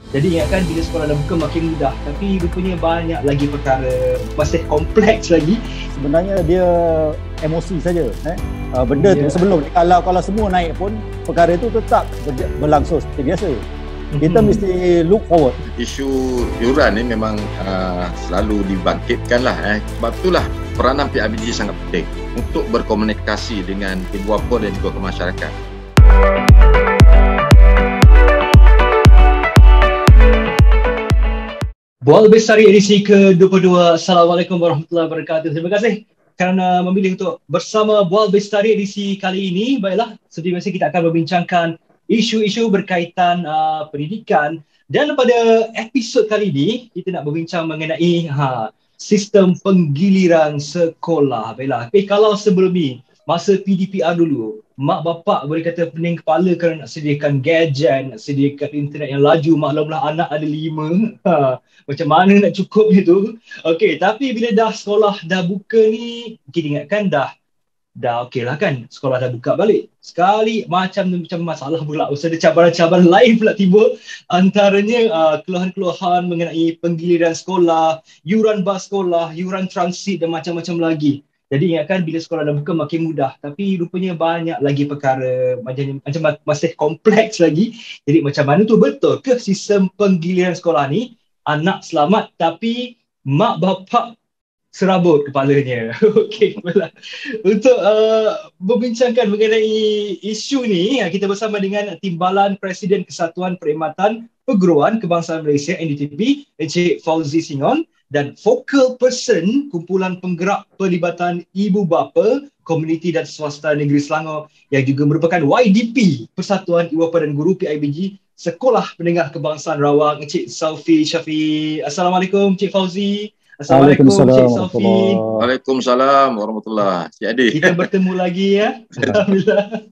Jadi ingatkan bila sekolah dah buka makin mudah, tapi rupanya banyak lagi perkara masih kompleks lagi. Sebenarnya dia emosi saja. Benda tu sebelum kalau semua naik pun perkara itu tetap berlangsung seperti biasa. Kita mesti look forward. Isu yuran ni memang selalu dibangkitkan lah. Sebab itulah peranan PIBG sangat penting untuk berkomunikasi dengan ibu bapa dan juga ke masyarakat. Bual Bestari edisi ke-22. Assalamualaikum warahmatullahi wabarakatuh. Terima kasih kerana memilih untuk bersama Bual Bestari edisi kali ini. Baiklah, seperti biasa kita akan membincangkan isu-isu berkaitan pendidikan, dan pada episod kali ini kita nak berbincang mengenai sistem penggiliran sekolah. Baiklah, kalau sebelum ni masa PDPR dulu, mak bapak boleh kata pening kepala kerana nak sediakan gadget, nak sediakan internet yang laju, maklumlah anak ada 5. Macam mana nak cukup itu? Okey, tapi bila dah sekolah dah buka ni, kita ingatkan dah okey lah kan, sekolah dah buka balik. Sekali macam masalah pula, ada cabaran-cabaran lain pula timbul. Antaranya keluhan-keluhan mengenai penggiliran sekolah, yuran bas sekolah, yuran transit dan macam-macam lagi. Jadi ingatkan bila sekolah dah buka makin mudah, tapi rupanya banyak lagi perkara macam masih kompleks lagi. Jadi macam mana tu, betul ke sistem penggiliran sekolah ni anak selamat tapi mak bapak serabut kepalanya? Okey, baiklah. Untuk membincangkan mengenai isu ni, kita bersama dengan Timbalan Presiden Kesatuan Perkhidmatan Perguruan Kebangsaan Malaysia NDTP, Encik Fauzi Singon, dan Focal Person Kumpulan Penggerak Pelibatan Ibu Bapa, Komuniti dan Swasta Negeri Selangor, yang juga merupakan YDP Persatuan Ibu Bapa dan Guru PIBG Sekolah Menengah Kebangsaan Rawang, Encik Saufi Syafiee. Assalamualaikum Encik Fauzi. Assalamualaikum Encik Saufi. Waalaikumsalam warahmatullahi. Cik Adi, kita bertemu lagi ya. Alhamdulillah.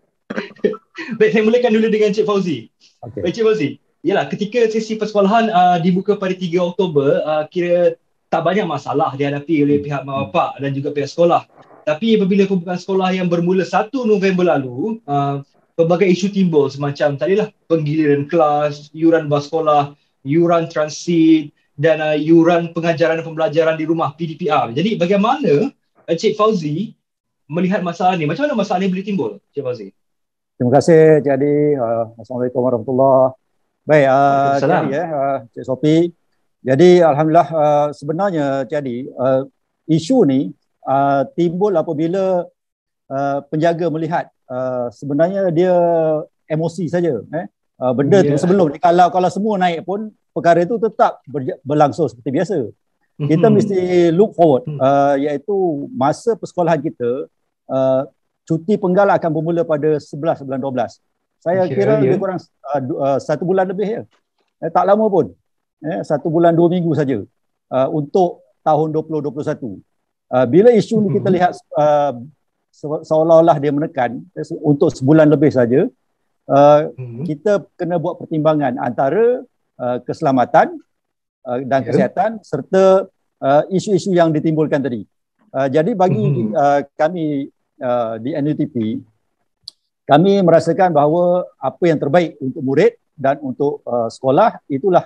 Baik, saya mulakan dulu dengan Encik Fauzi. Baik, Encik Fauzi. Yalah, ketika sesi persekolahan dibuka pada 3 Oktober, kira tak banyak masalah dihadapi oleh pihak mak bapak dan juga pihak sekolah. Tapi apabila pembukaan sekolah yang bermula 1 November lalu, pelbagai isu timbul semacam tadilah penggiliran kelas, yuran bas sekolah, yuran transit dan yuran pengajaran dan pembelajaran di rumah PDPR. Jadi bagaimana Encik Fauzi melihat masalah ni? Macam mana masalah ni boleh timbul, Encik Fauzi? Terima kasih Cik Adi. Assalamualaikum warahmatullahi wabarakatuh. Baik, jadi Cik Sophie. Jadi alhamdulillah, sebenarnya jadi isu ni timbul apabila penjaga melihat sebenarnya dia emosi saja. Benda tu sebelum ni kalau semua naik pun perkara itu tetap berlangsung seperti biasa. Kita mesti look forward, iaitu masa persekolahan kita, cuti penggal akan bermula pada 11 bulan 12. Saya kira lebih kurang 1 bulan lebih ya. Tak lama pun. 1 bulan 2 minggu saja untuk tahun 2021. Bila isu ni kita lihat seolah-olah dia menekan untuk sebulan lebih saja, kita kena buat pertimbangan antara keselamatan dan kesihatan serta isu-isu yang ditimbulkan tadi. Jadi bagi kami di NUTP, kami merasakan bahawa apa yang terbaik untuk murid dan untuk sekolah itulah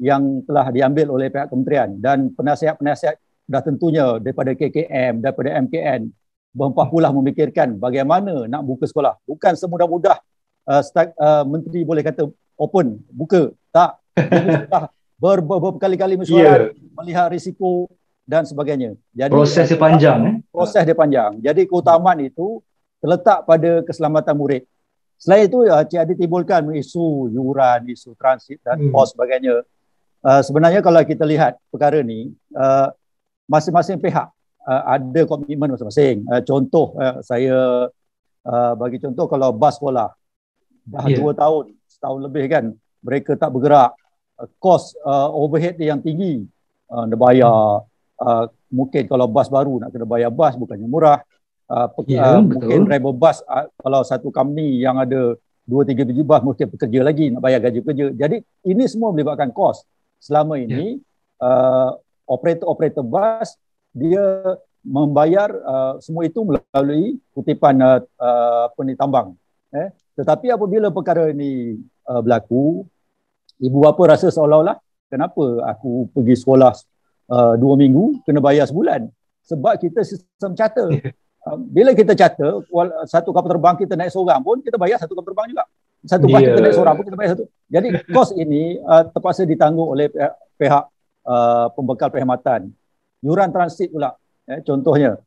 yang telah diambil oleh pihak kementerian, dan penasihat-penasihat dah tentunya daripada KKM, daripada MKN berempah pula memikirkan bagaimana nak buka sekolah. Bukan semudah-mudah menteri boleh kata open, buka. Tak. Dia berkali-kali mesyuarat, melihat risiko dan sebagainya. Jadi proses dia panjang. Proses dia panjang. Jadi keutamaan itu terletak pada keselamatan murid. Selain itu, Cik Adi timbulkan isu yuran, isu transit dan kos sebagainya. Sebenarnya kalau kita lihat perkara ni, masing-masing pihak ada komitmen masing-masing. Contoh, saya bagi contoh, kalau bas sekolah dah 2 tahun, setahun lebih kan, mereka tak bergerak. Kos overhead dia yang tinggi, nak bayar. Mungkin kalau bas baru nak kena bayar bas, bukannya murah. Mungkin driver bas, kalau satu company yang ada 2-3 biji bas, mungkin pekerja lagi nak bayar gaji pekerja. Jadi ini semua melibatkan kos. Selama ini operator bas dia membayar semua itu melalui kutipan tambang. Tetapi apabila perkara ini berlaku, ibu bapa rasa seolah-olah kenapa aku pergi sekolah 2 minggu kena bayar sebulan, sebab kita sistem charter. Bila kita charter, satu kapal terbang kita naik seorang pun kita bayar satu kapal terbang juga, satu bas kita naik seorang pun kita bayar satu. Jadi kos ini terpaksa ditanggung oleh pihak pembekal perkhidmatan. Yuran transit pula, contohnya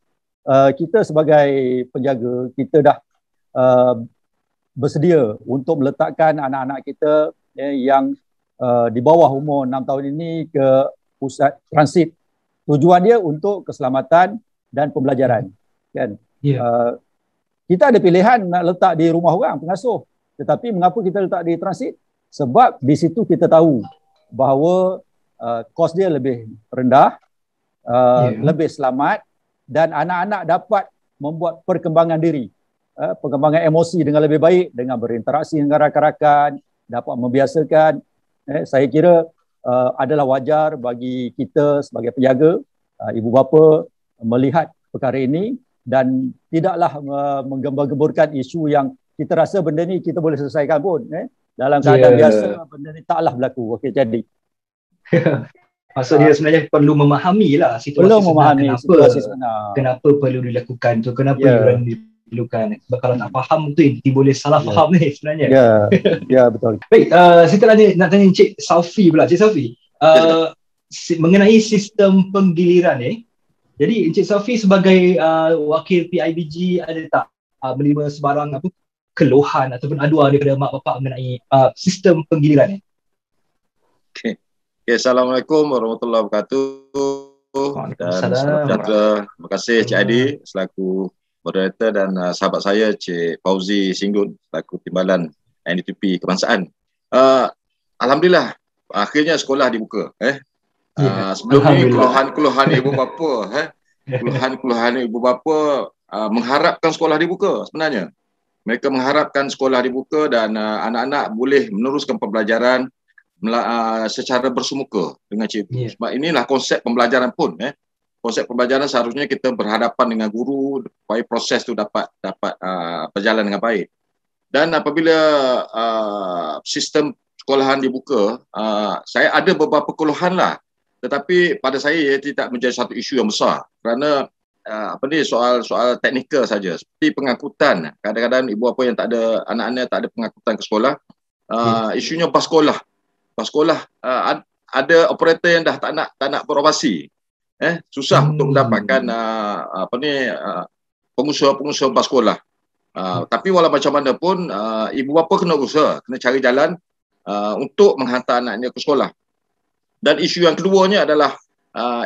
kita sebagai penjaga, kita dah bersedia untuk meletakkan anak-anak kita yang di bawah umur 6 tahun ini ke pusat transit. Tujuan dia untuk keselamatan dan pembelajaran. Kan? Kita ada pilihan nak letak di rumah orang, pengasuh. Tetapi mengapa kita letak di transit? Sebab di situ kita tahu bahawa kos dia lebih rendah, lebih selamat, dan anak-anak dapat membuat perkembangan diri, perkembangan emosi dengan lebih baik, dengan berinteraksi dengan rakan-rakan, dapat membiasakan. Saya kira adalah wajar bagi kita sebagai penjaga, ibu bapa melihat perkara ini dan tidaklah menggembar-gemburkan isu yang kita rasa benda ni kita boleh selesaikan pun. Dalam keadaan biasa benda ni taklah berlaku. Okey, jadi. Maksudnya sebenarnya perlu memahami lah situasi sebenar, kenapa perlu dilakukan tu, kenapa yuran diperlukan. Sebab kalau tak faham tu boleh salah faham ni sebenarnya. Ya, betul. Baik, saya nak tanya Encik Saufi pula. Encik Saufi, mengenai sistem penggiliran ni. Jadi Encik Saufi sebagai wakil PIBG ada tak menerima sebarang keluhan ataupun aduan daripada mak bapak mengenai sistem penggiliran ni? Okay, Assalamualaikum warahmatullahi wabarakatuh. Dan salam sejahtera. Terima kasih Cik Adi selaku moderator dan sahabat saya Cik Fauzi Singgun selaku Timbalan NDTP Kebangsaan. Alhamdulillah akhirnya sekolah dibuka. Sebelum ni keluhan-keluhan ibu bapa, keluhan-keluhan ibu bapa mengharapkan sekolah dibuka sebenarnya. Mereka mengharapkan sekolah dibuka dan anak-anak boleh meneruskan pembelajaran secara bersemuka dengan cikgu. Sebab inilah konsep pembelajaran pun. Konsep pembelajaran seharusnya kita berhadapan dengan guru supaya proses tu dapat berjalan dengan baik. Dan apabila sistem sekolahan dibuka, saya ada beberapa keluhan lah. Tetapi pada saya ia tidak menjadi satu isu yang besar kerana soal teknikal saja, seperti pengangkutan. Kadang-kadang ibu bapa yang tak ada anak-anak tak ada pengangkutan ke sekolah, isunya bas sekolah. Bas sekolah ada operator yang dah tak nak beroperasi. Susah untuk mendapatkan pengusaha-pengusaha bas sekolah. Tapi walau macam mana pun ibu bapa kena usaha, kena cari jalan untuk menghantar anaknya ke sekolah. Dan isu yang keduanya adalah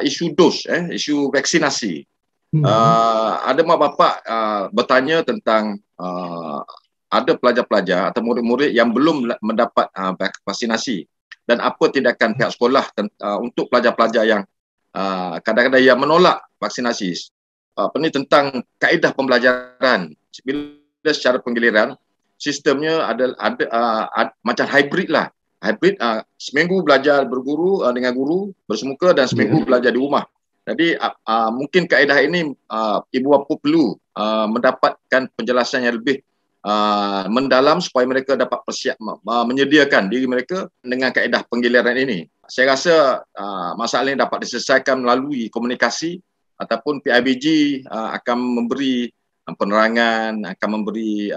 isu dos, isu vaksinasi. Ada mak bapak bertanya tentang ada pelajar-pelajar atau murid-murid yang belum mendapat vaksinasi dan apa tindakan pihak sekolah untuk pelajar-pelajar yang kadang-kadang yang menolak vaksinasi. Tentang kaedah pembelajaran. Bila secara penggiliran sistemnya ada macam hybrid lah. Hybrid seminggu belajar berguru dengan guru bersemuka dan seminggu belajar di rumah. Jadi mungkin kaedah ini ibu bapa perlu mendapatkan penjelasan yang lebih mendalam supaya mereka dapat menyediakan diri mereka dengan kaedah penggiliran ini. Saya rasa masalah ini dapat diselesaikan melalui komunikasi ataupun PIBG akan memberi penerangan, akan memberi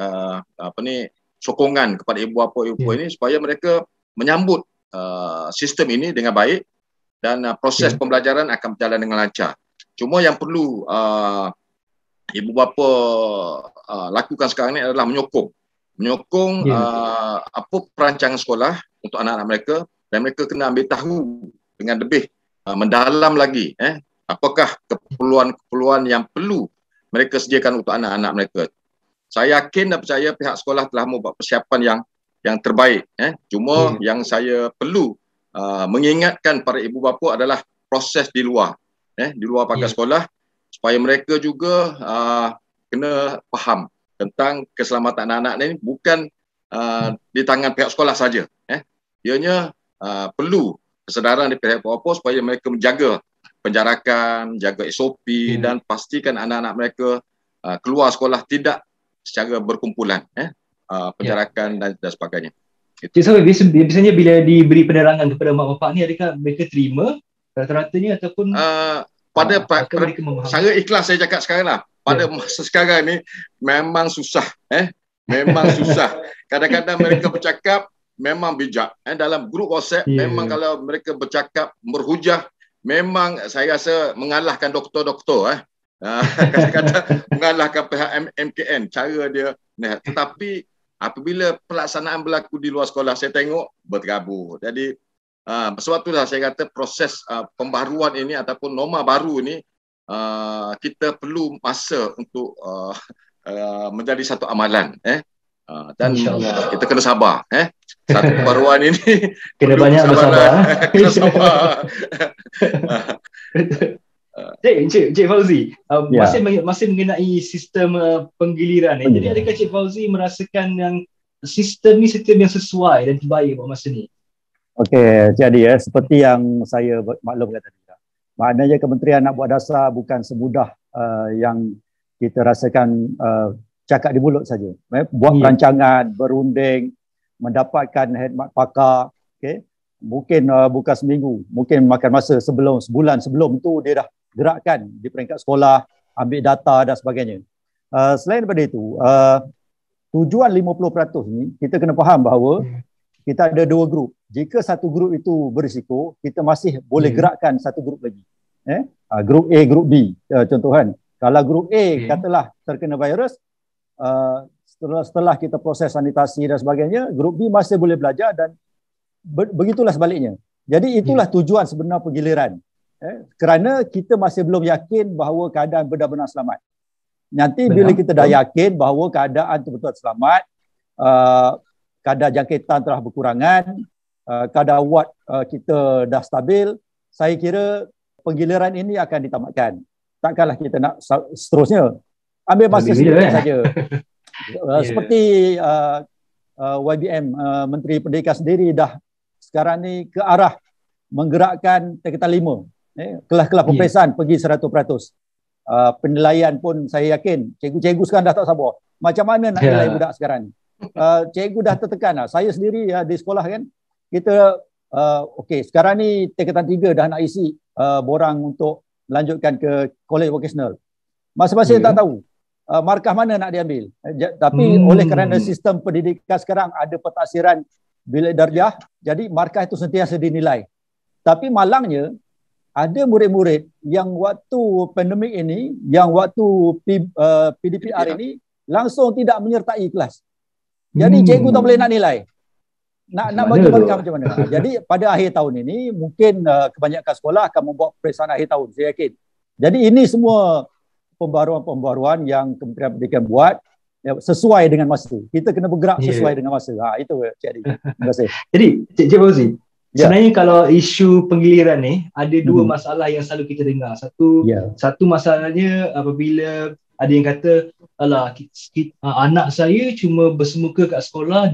sokongan kepada ibu bapa ini supaya mereka menyambut sistem ini dengan baik dan proses pembelajaran akan berjalan dengan lancar. Cuma yang perlu ibu bapa lakukan sekarang ini adalah menyokong apa perancangan sekolah untuk anak-anak mereka, dan mereka kena ambil tahu dengan lebih mendalam lagi apakah keperluan-keperluan yang perlu mereka sediakan untuk anak-anak mereka. Saya yakin dan percaya pihak sekolah telah membuat persiapan yang terbaik. Cuma yang saya perlu mengingatkan para ibu bapa adalah proses di luar pagar sekolah, supaya mereka juga kena faham tentang keselamatan anak-anak ini bukan di tangan pihak sekolah saja. Ianya perlu kesedaran dari pihak bapa supaya mereka menjaga penjarakan, jaga SOP dan pastikan anak-anak mereka keluar sekolah tidak secara berkumpulan, penjarakan dan sebagainya. Cik Safi, biasanya bila diberi penerangan kepada mak bapak ni, adakah mereka terima rata-ratanya ataupun saya ikhlas saya cakap sekarang lah, pada masa sekarang ni memang susah, memang susah. Kadang-kadang mereka bercakap memang bijak, dalam grup WhatsApp memang kalau mereka bercakap berhujah, memang saya rasa mengalahkan doktor-doktor, kadang-kadang mengalahkan pihak MKN cara dia. Tetapi apabila pelaksanaan berlaku di luar sekolah, saya tengok berterabur. Jadi sebab itulah saya kata proses pembaharuan ini ataupun norma baru ini kita perlu masa untuk menjadi satu amalan, dan kita kena sabar, satu pembaruan ini kena banyak bersabar. Kena sabar. Cik Fauzi, masih mengenai sistem penggiliran ni. Jadi adakah Cik Fauzi merasakan yang sistem ni sistem yang sesuai dan terbaik buat masa ni? Okey, jadi seperti yang saya maklumkan tadi. Maknanya Kementerian nak buat dasar bukan semudah yang kita rasakan cakap di mulut saja. Buat perancangan, berunding, mendapatkan khidmat pakar, okey. Mungkin bukan seminggu, mungkin makan masa sebulan sebelum tu dia dah gerakkan di peringkat sekolah, ambil data dan sebagainya. Selain daripada itu, tujuan 50% ni kita kena faham bahawa kita ada dua grup. Jika satu grup itu berisiko, kita masih boleh gerakkan satu grup lagi. Grup A, grup B. Contoh kan, kalau grup A katalah terkena virus, setelah kita proses sanitasi dan sebagainya, grup B masih boleh belajar dan begitulah sebaliknya. Jadi itulah tujuan sebenar penggiliran. Kerana kita masih belum yakin bahawa keadaan benar-benar selamat. Nanti bila kita dah yakin bahawa keadaan itu betul selamat, kadar jangkitan telah berkurangan, kadar ward kita dah stabil, saya kira penggiliran ini akan ditamatkan. Takkanlah kita nak seterusnya. Ambil masa sedikit saja. Seperti YBM, Menteri Pendidikan sendiri dah sekarang ni ke arah menggerakkan tingkatan 5. Kelas-kelas peperiksaan pergi 100%. Penilaian pun saya yakin cikgu-cikgu sekarang dah tak sabar. Macam mana nak nilai budak sekarang? Cikgu dah tertekan lah. Saya sendiri di sekolah kan, kita okey, sekarang ni tingkatan 3 dah nak isi borang untuk melanjutkan ke college vocational. Masing-masing tak tahu markah mana nak diambil. Tapi oleh kerana sistem pendidikan sekarang ada pentaksiran bilik darjah, jadi markah itu sentiasa dinilai. Tapi malangnya ada murid-murid yang waktu pandemik ini, yang waktu PDPR ini langsung tidak menyertai kelas. Jadi cikgu tak boleh nak nilai. Nak bagi markah macam mana? Jadi pada akhir tahun ini mungkin kebanyakan sekolah akan membuat peperiksaan akhir tahun, saya yakin. Jadi ini semua pembaruan-pembaruan yang Kementerian Pendidikan buat sesuai dengan masa. Kita kena bergerak sesuai dengan masa. Itu Cik Adi. Terima kasih. Jadi Cik Fauzi, sebenarnya kalau isu penggiliran ni ada dua masalah yang selalu kita dengar. Satu masalahnya apabila ada yang kata, alah, anak saya cuma bersemuka kat sekolah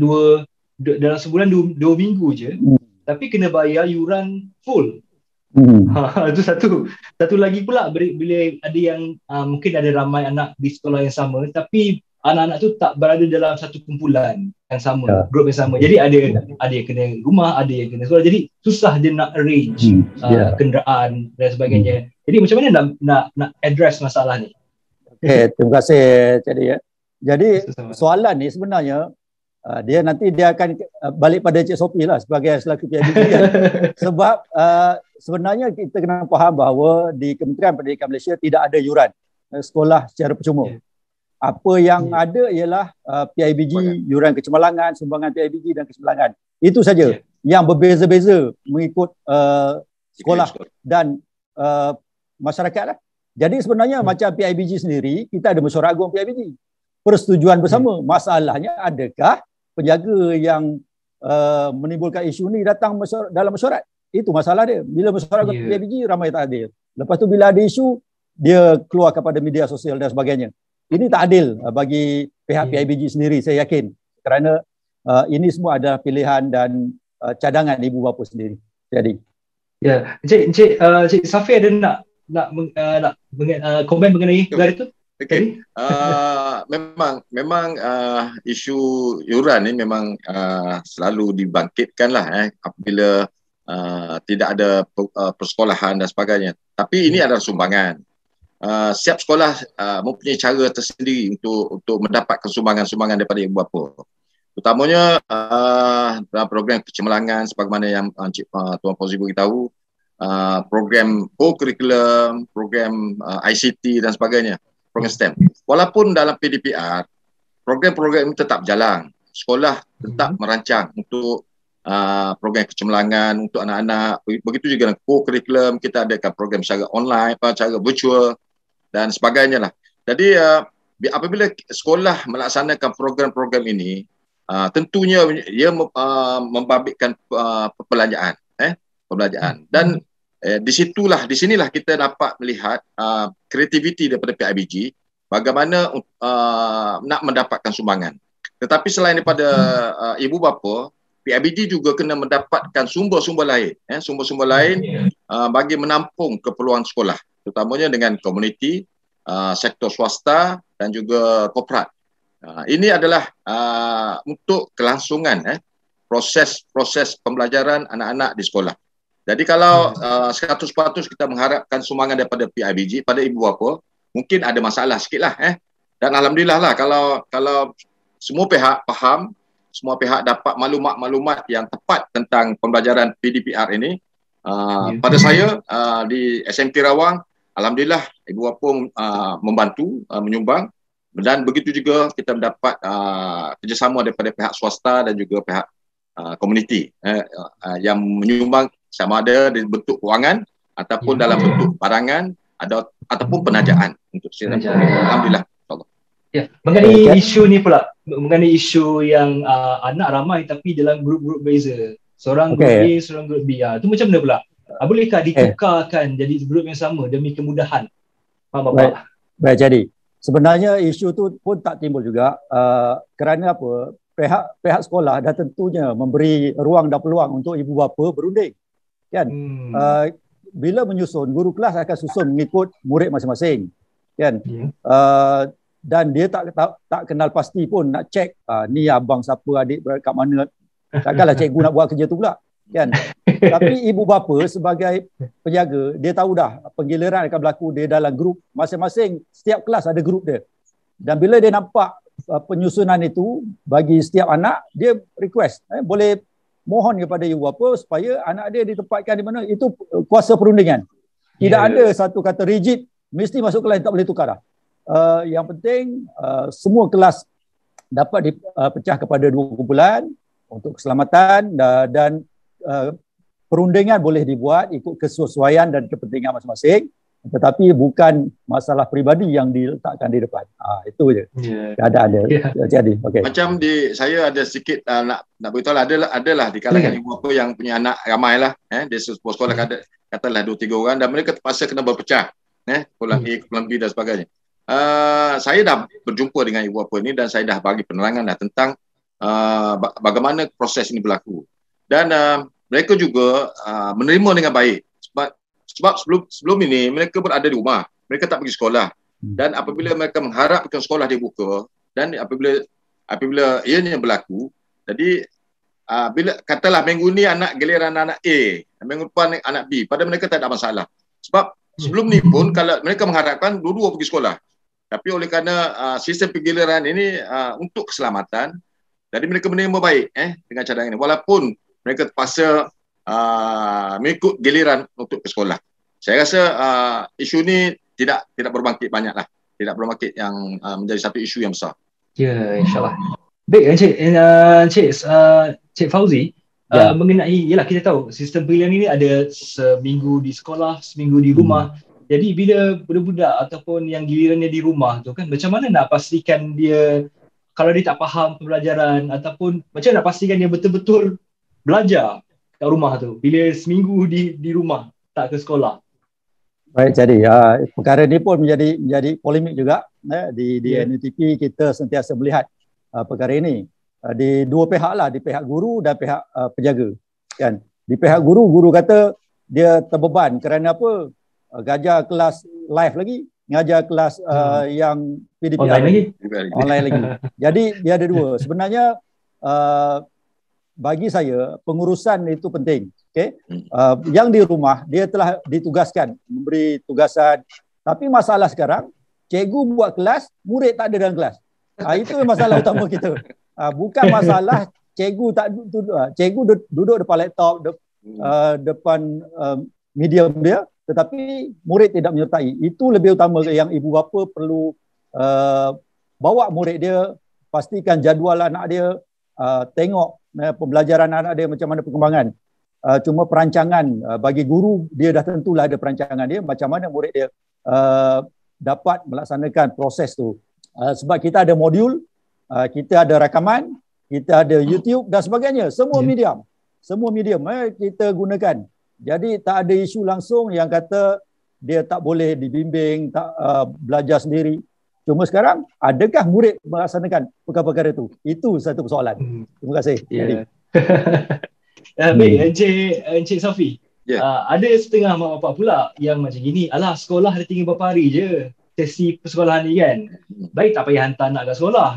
dalam sebulan 2 minggu je, tapi kena bayar yuran full. Itu satu lagi pula bila ada yang mungkin ada ramai anak di sekolah yang sama, tapi anak-anak tu tak berada dalam satu kumpulan yang sama, grup yang sama. Jadi ada yang kena rumah, ada yang kena sekolah. Jadi susah dia nak arrange kenderaan dan sebagainya. Jadi macam mana nak address masalah ni? Terima kasih Cik Adi. Jadi soalan ni sebenarnya dia akan balik pada Cik Sophie lah sebagai selaku PIBG kan. Sebab sebenarnya kita kena faham bahawa di Kementerian Pendidikan Malaysia tidak ada yuran sekolah secara percuma. Apa yang ada ialah PIBG, yuran kecemerlangan, sumbangan PIBG dan kecemerlangan. Itu saja yang berbeza-beza mengikut sekolah dan masyarakat lah. Jadi sebenarnya macam PIBG sendiri, kita ada mesyuarat agung PIBG. Persetujuan bersama. Masalahnya adakah penjaga yang menimbulkan isu ni datang dalam mesyuarat? Itu masalah dia. Bila mesyuarat agung PIBG ramai tak adil. Lepas tu bila ada isu, dia keluar kepada media sosial dan sebagainya. Ini tak adil bagi pihak PIBG sendiri, saya yakin. Kerana ini semua adalah pilihan dan cadangan ibu bapa sendiri. Jadi Cik Safi ada nak komen mengenai gelar itu? Okey. Memang isu yuran ni memang selalu dibangkitkan lah apabila tidak ada persekolahan dan sebagainya. Tapi ini adalah sumbangan. Setiap sekolah mempunyai cara tersendiri untuk mendapatkan sumbangan-sumbangan daripada ibu bapa. Terutamanya dalam program kecemerlangan sebagaimana yang Tuan Fauzi beritahu, program co-curriculum, program ICT dan sebagainya, program STEM. Walaupun dalam PDPR, program-program ini tetap berjalan. Sekolah tetap merancang untuk program kecemerlangan untuk anak-anak. Begitu juga dengan co-curriculum, kita adakan program secara online, secara virtual dan sebagainya lah. Jadi apabila sekolah melaksanakan program-program ini, tentunya ia membabitkan perbelanjaan. Dan di sinilah kita dapat melihat kreativiti daripada PIBG bagaimana nak mendapatkan sumbangan. Tetapi selain daripada ibu bapa, PIBG juga kena mendapatkan sumber-sumber lain, bagi menampung keperluan sekolah, terutamanya dengan komuniti, sektor swasta dan juga korporat. Ini adalah untuk kelangsungan proses pembelajaran anak-anak di sekolah. Jadi kalau 100% kita mengharapkan sumbangan daripada PIBG pada ibu bapa, mungkin ada masalah sikitlah. Dan alhamdulillah lah kalau semua pihak faham, semua pihak dapat maklumat-maklumat yang tepat tentang pembelajaran PDPR ini. Pada saya di SMK Rawang, alhamdulillah ibu bapa membantu menyumbang, dan begitu juga kita mendapat kerjasama daripada pihak swasta dan juga pihak komuniti yang menyumbang, sama ada di bentuk kewangan ataupun dalam bentuk barangan ataupun penajaan untuk siaran. Alhamdulillah. Ya, mengenai isu ni pula, mengenai isu yang anak ramai tapi dalam grup-grup berbeza. Seorang grup A, seorang grup B. Itu macam mana pula? Bolehkah ditukarkan jadi grup yang sama demi kemudahan? Baik, jadi sebenarnya isu tu pun tak timbul juga kerana apa? Pihak sekolah dah tentunya memberi ruang dan peluang untuk ibu bapa berunding. Kan? Bila menyusun, guru kelas akan susun mengikut murid masing-masing. Kan? Dan dia tak kenal pasti pun nak cek ni abang siapa, adik kat mana. Takkanlah cikgu nak buat kerja tu pula. Kan? Tapi ibu bapa sebagai penjaga, dia tahu dah penggiliran akan berlaku dia dalam grup masing-masing. Setiap kelas ada grup dia. Dan bila dia nampak penyusunan itu bagi setiap anak, dia request boleh mohon kepada ibu bapa supaya anak dia ditempatkan di mana. Itu kuasa perundingan. Tidak ada satu kata rigid mesti masuk kelas, tak boleh tukar dah. Yang penting semua kelas dapat dipecah kepada 2 kumpulan untuk keselamatan, dan perundingan boleh dibuat ikut kesesuaian dan kepentingan masing-masing, tetapi bukan masalah peribadi yang diletakkan di depan. Itu je. Ada jadi. Okay. Macam saya ada sedikit nak beritahu lah, adalah di kalangan ibu bapa yang punya anak ramai lah, di sebuah sekolah katalah 2-3 orang, dan mereka terpaksa kena berpecah, pulang A, pulang B dan sebagainya. Saya dah berjumpa dengan ibu bapa ini dan saya dah bagi penerangan dah tentang bagaimana proses ini berlaku, dan mereka juga menerima dengan baik sebab sebelum ini mereka berada di rumah, mereka tak pergi sekolah, dan apabila mereka mengharapkan sekolah dibuka, dan apabila ianya berlaku, jadi bila katalah minggu ni giliran anak A, minggu depan anak B, pada mereka tak ada masalah. Sebab sebelum ni pun kalau mereka mengharapkan dua-dua pergi sekolah, tapi oleh kerana sistem penggiliran ini untuk keselamatan, jadi mereka menerima baik dengan cadangan ini, walaupun mereka terpaksa mengikut giliran untuk ke sekolah. Saya rasa isu ni tidak berbangkit banyak lah, tidak berbangkit yang menjadi satu isu yang besar. Ya, insyaAllah. Baik, Cik Fauzi, mengenai, yelah kita tahu sistem pilihan ini ada seminggu di sekolah, seminggu di rumah. Jadi bila budak-budak ataupun yang gilirannya di rumah tu kan, macam mana nak pastikan dia, kalau dia tak faham pembelajaran, ataupun macam mana nak pastikan dia betul-betul belajar kat rumah tu bila seminggu di rumah, tak ke sekolah? Baik, jadi perkara ini pun menjadi polemik juga. Di NUTP kita sentiasa melihat perkara ini di dua pihak lah, di pihak guru dan pihak penjaga. Kan? Di pihak guru kata dia terbeban kerana apa? Gajar kelas live lagi, ngajar kelas yang PDPR online lagi. Jadi dia ada dua. Sebenarnya bagi saya pengurusan itu penting. Okay? Yang di rumah dia telah ditugaskan memberi tugasan. Tapi masalah sekarang cikgu buat kelas, murid tak ada dalam kelas. Itu masalah utama kita. Bukan masalah cikgu tak duduk. Cikgu duduk depan laptop, depan medium dia, tetapi murid tidak menyertai. Itu lebih utama yang ibu bapa perlu bawa murid dia, pastikan jadual anak dia, tengok pembelajaran anak dia macam mana perkembangan. Cuma perancangan bagi guru dia dah tentulah ada perancangan dia macam mana murid dia dapat melaksanakan proses tu. Sebab kita ada modul, kita ada rakaman, kita ada YouTube dan sebagainya. Semua medium kita gunakan. Jadi tak ada isu langsung yang kata dia tak boleh dibimbing, tak belajar sendiri. Cuma sekarang, adakah murid melaksanakan perkara-perkara itu? Itu satu persoalan. Terima kasih. Baik, Encik Safi. Ada setengah mak bapak pula yang macam gini, alah sekolah ada tinggal berapa hari je sesi persekolahan ni kan. Baik tak payah hantar anak kat sekolah.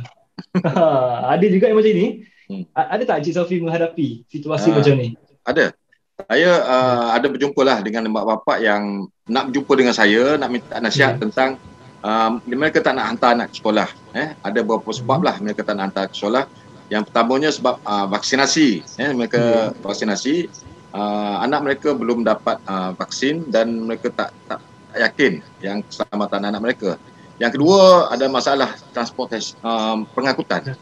Ada juga yang macam ni. Ada tak Encik Safi menghadapi situasi macam ni? Ada. Saya ada berjumpa lah dengan mak bapak yang nak berjumpa dengan saya, nak minta nasihat tentang mereka tak nak hantar anak ke sekolah. Ada beberapa sebab lah mereka tak nak hantar ke sekolah. Yang pertamanya sebab vaksinasi. Mereka vaksinasi, anak mereka belum dapat vaksin dan mereka tak yakin yang keselamatan anak mereka. Yang kedua, ada masalah transportasi, pengangkutan.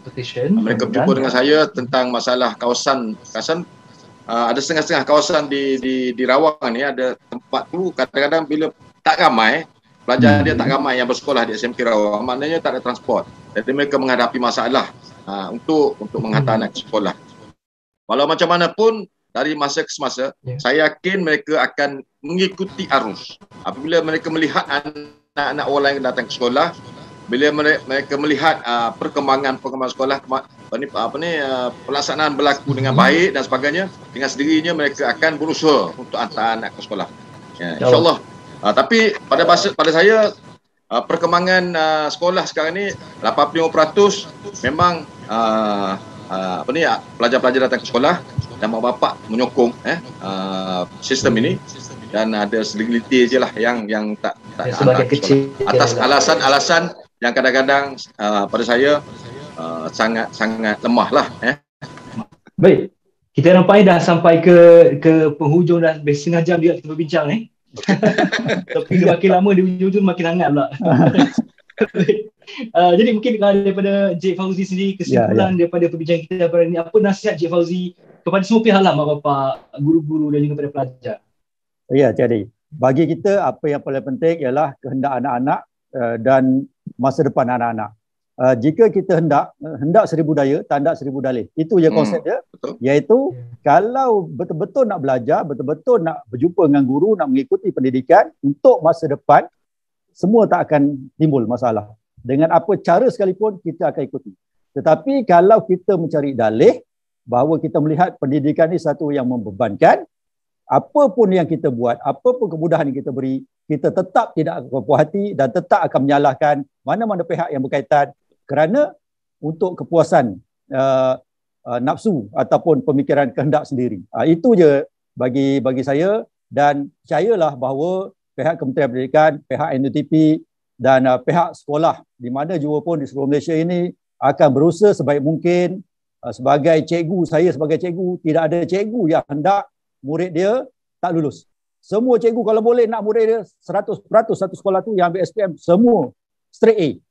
Mereka berjumpa dengan saya tentang masalah kawasan. Ada setengah-setengah kawasan di Rawang ni, ada tempat tu kadang-kadang bila tak ramai, pelajar dia tak ramai yang bersekolah di SMK Rawang, maknanya tak ada transport. Jadi mereka menghadapi masalah untuk menghantar anak ke sekolah. Walau macam mana pun, dari masa ke semasa, saya yakin mereka akan mengikuti arus. Apabila mereka melihat anak-anak orang lain datang ke sekolah, bila mereka melihat perkembangan sekolah, pelaksanaan berlaku dengan baik dan sebagainya, dengan sendirinya mereka akan berusaha untuk hantar anak ke sekolah. InsyaAllah. Tapi pada saya, perkembangan sekolah sekarang ni 85% memang pelajar-pelajar datang ke sekolah dan mak bapak menyokong sistem ini, dan ada segelintir je lah yang tak hantar ke sekolah atas alasan-alasan yang kadang-kadang pada saya sangat lemah lah. Baik, kita nampaknya dah sampai ke penghujung, dah lebih setengah jam juga kita berbincang ni. Tapi makin lama di ujung-ujung makin hangat pula. Jadi mungkin daripada Encik Fauzi sendiri, kesimpulan daripada perbincangan kita pada ini, apa nasihat Encik Fauzi kepada semua pihak lah, mak bapak, guru-guru dan juga kepada pelajar? Jadi bagi kita apa yang paling penting ialah kehendak anak-anak dan masa depan anak-anak. Jika kita hendak seribu daya, tak hendak seribu dalih. Itu je konsep dia. Iaitu kalau betul-betul nak belajar, betul-betul nak berjumpa dengan guru, nak mengikuti pendidikan untuk masa depan, semua tak akan timbul masalah. Dengan apa cara sekalipun kita akan ikuti. Tetapi kalau kita mencari dalih bahawa kita melihat pendidikan ini satu yang membebankan, apa pun yang kita buat, apa pun kemudahan yang kita beri, kita tetap tidak akan puas hati dan tetap akan menyalahkan mana-mana pihak yang berkaitan, kerana untuk kepuasan nafsu ataupun pemikiran kehendak sendiri. Itu je bagi saya, dan percayalah bahawa pihak Kementerian Pendidikan, pihak NUTP dan pihak sekolah di mana jua pun di seluruh Malaysia ini akan berusaha sebaik mungkin. Sebagai cikgu, saya sebagai cikgu, tidak ada cikgu yang hendak murid dia tak lulus. Semua cikgu kalau boleh nak murid dia 100% satu sekolah tu yang ambil SPM semua straight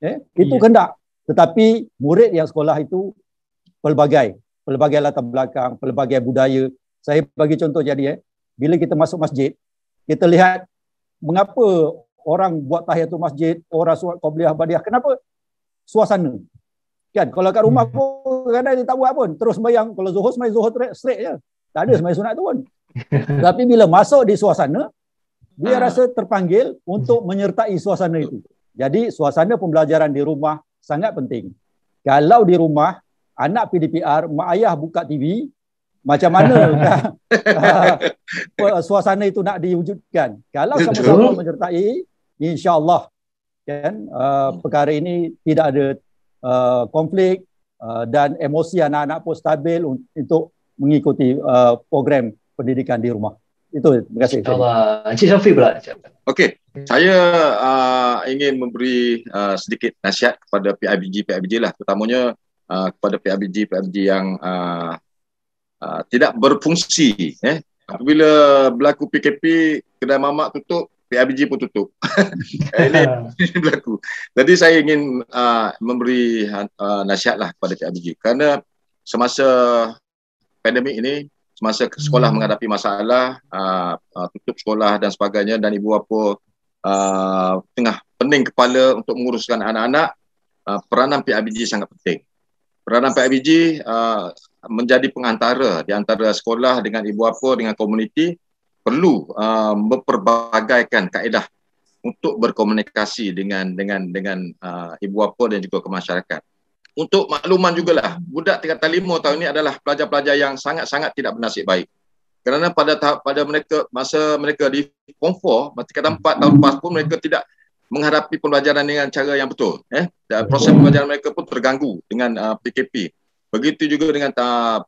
A. Itu kehendak. Tetapi murid yang sekolah itu pelbagai latar belakang, pelbagai budaya. Saya bagi contoh jadi, bila kita masuk masjid, kita lihat mengapa orang buat tahiyatul masjid, orang surat qabliyah badiah. Kenapa? Suasana. Kan kalau kat rumah pun kadang dia tak buat pun, terus sembahyang. Kalau zuhur sembahyang zuhur straight je. Tak ada sembahyang sunat tu pun. Tapi bila masuk di suasana, dia rasa terpanggil untuk menyertai suasana itu. Jadi suasana pembelajaran di rumah sangat penting. Kalau di rumah anak PDPR, mak ayah buka TV, macam mana suasana itu nak diwujudkan? Kalau sama-sama menyertai, insya-Allah kan perkara ini tidak ada konflik dan emosi anak-anak pun stabil untuk mengikuti program pendidikan di rumah. Itu, terima kasih. Encik Shafiq pula. Okey, saya ingin memberi sedikit nasihat kepada PIBG lah, terutamanya kepada PIBG yang tidak berfungsi. Apabila berlaku PKP, kedai mamak tutup, PIBG pun tutup. Ini berlaku. Jadi saya ingin memberi nasihatlah kepada PIBG, kerana semasa pandemik ini, semasa sekolah menghadapi masalah, tutup sekolah dan sebagainya, dan ibu bapa tengah pening kepala untuk menguruskan anak-anak, peranan PIBG sangat penting. Peranan PIBG menjadi pengantara di antara sekolah dengan ibu bapa dengan komuniti, perlu memperbagaikan kaedah untuk berkomunikasi dengan ibu bapa dan juga ke masyarakat. Untuk makluman jugalah, budak tingkatan 5 tahun ini adalah pelajar-pelajar yang sangat-sangat tidak bernasib baik. Kerana pada mereka, masa mereka di Form 4, tingkatan 4 tahun lepas pun mereka tidak menghadapi pembelajaran dengan cara yang betul. Dan proses pembelajaran mereka pun terganggu dengan PKP. Begitu juga dengan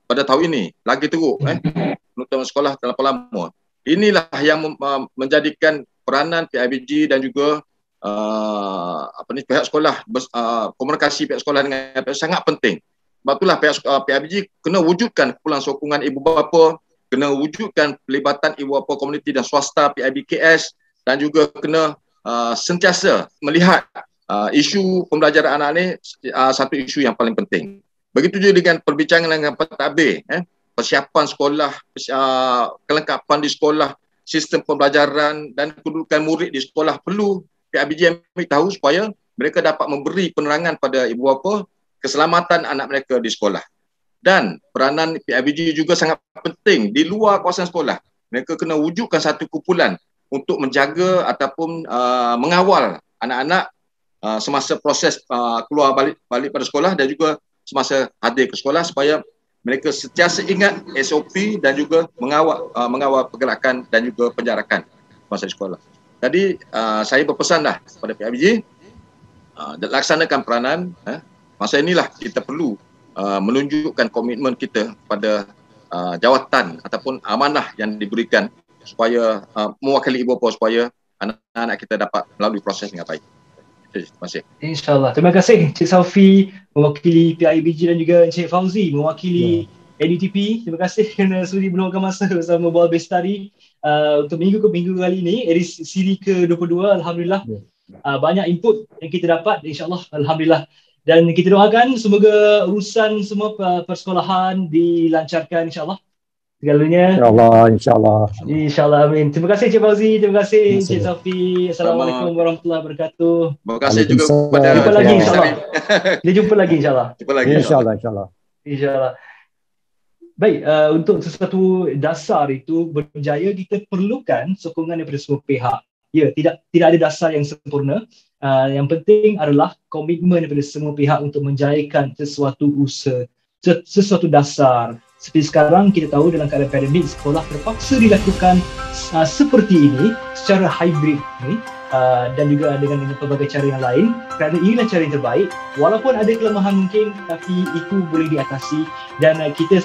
pada tahun ini, lagi teruk. Penutupan sekolah terlalu lama. Inilah yang menjadikan peranan PIBG dan juga pihak sekolah, komunikasi pihak sekolah dengan sangat penting. Sebab itulah PIBG kena wujudkan kumpulan sokongan ibu bapa, kena wujudkan pelibatan ibu bapa komuniti dan swasta PIBKS, dan juga kena sentiasa melihat isu pembelajaran anak ini satu isu yang paling penting. Begitu juga dengan perbincangan dengan pentadbir, persiapan sekolah, kelengkapan di sekolah, sistem pembelajaran dan kedudukan murid di sekolah perlu PIBG ambil tahu supaya mereka dapat memberi penerangan pada ibu bapa keselamatan anak mereka di sekolah. Dan peranan PIBG juga sangat penting di luar kawasan sekolah. Mereka kena wujudkan satu kumpulan untuk menjaga ataupun mengawal anak-anak semasa proses keluar balik pada sekolah dan juga semasa hadir ke sekolah, supaya mereka sentiasa ingat SOP dan juga mengawal pergerakan dan juga penjarakan masa sekolah. Jadi saya berpesanlah kepada PIBG laksanakan peranan. Masa inilah kita perlu menunjukkan komitmen kita pada jawatan ataupun amanah yang diberikan supaya mewakili ibu bapa supaya anak-anak kita dapat melalui proses dengan baik. Terima kasih. InsyaAllah. Terima kasih Encik Shafiq mewakili PIBG dan juga Encik Fauzi mewakili NDTP. Terima kasih kerana sudi meluangkan masa bersama Bola Base Study untuk minggu kali ini, edisi siri ke-22. Alhamdulillah banyak input yang kita dapat, insyaAllah. Alhamdulillah. Dan kita doakan semoga urusan semua persekolahan dilancarkan, insyaAllah. Segalanya. InsyaAllah. Amin. Terima kasih Encik Fauzi. Terima kasih Encik Shafiq. Assalamualaikum warahmatullahi wabarakatuh. Terima kasih juga kepada jumpa lagi insyaAllah. Kita jumpa lagi insyaAllah. InsyaAllah. Baik, untuk sesuatu dasar itu berjaya, kita perlukan sokongan daripada semua pihak. Ya, tidak ada dasar yang sempurna. Yang penting adalah komitmen daripada semua pihak untuk menjayakan sesuatu usaha, sesuatu dasar. Seperti sekarang kita tahu dalam keadaan pandemik, sekolah terpaksa dilakukan seperti ini secara hybrid ini, dan juga dengan pelbagai cara yang lain, kerana inilah cara yang terbaik. Walaupun ada kelemahan mungkin, tapi itu boleh diatasi, dan kita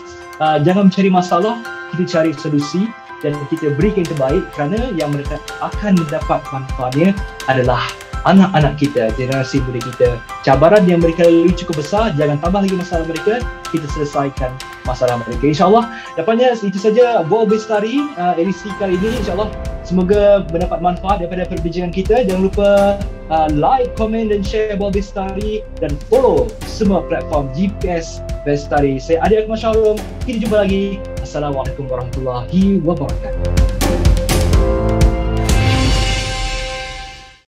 jangan mencari masalah, kita cari solusi dan kita berikan yang terbaik, kerana yang mereka akan mendapat manfaatnya adalah anak-anak kita, generasi muda kita. Cabaran yang mereka lalui cukup besar, jangan tambah lagi masalah mereka, kita selesaikan masalah mereka. InsyaAllah, dapatnya itu saja Bola Base Study edisi kali ini. InsyaAllah semoga mendapat manfaat daripada perbincangan kita. Jangan lupa like, komen dan share Bola Base Study, dan follow semua platform GPS Base Study. Saya Adi Akmal Syahrum, kita jumpa lagi. Assalamualaikum warahmatullahi wabarakatuh.